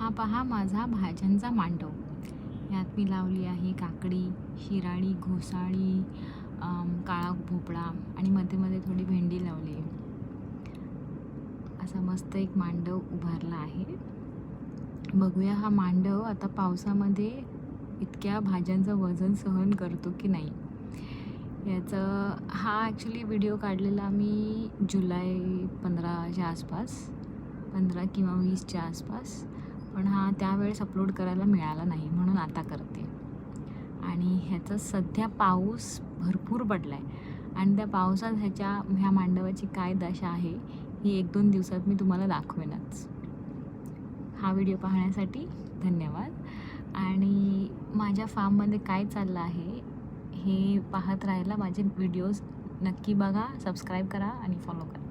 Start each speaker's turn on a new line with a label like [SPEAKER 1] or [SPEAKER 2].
[SPEAKER 1] हा पहा माझा भाज्यांचा मांडव. यात मी लावली आहे काकडी, शिराळी, घोसाळी, काळा भोपळा आणि मध्ये मध्ये थोडी भेंडी लावली. असा मस्त एक मांडव उभारला आहे. बघूया हा मांडव आता पावसामध्ये इतक्या भाज्यांचं वजन सहन करतो की नाही. हा ॲक्च्युली व्हिडिओ काढलेला मी जुलै 15च्या आसपास, 15 किंवा 20च्या आसपास, पण हा त्यावेळेस अपलोड करायला मिळाला नाही म्हणून आता करते. आणि ह्याचा सध्या पाऊस भरपूर पडला आहे आणि त्या पावसात ह्या मांडवाची काय दशा आहे ही 1-2 दिवसात मी तुम्हाला दाखवेनच. हा व्हिडिओ पाहण्यासाठी धन्यवाद. आणि माझ्या फार्ममध्ये काय चाललं आहे हे पाहत राहायला माझे व्हिडिओज नक्की बघा, सबस्क्राईब करा आणि फॉलो करा.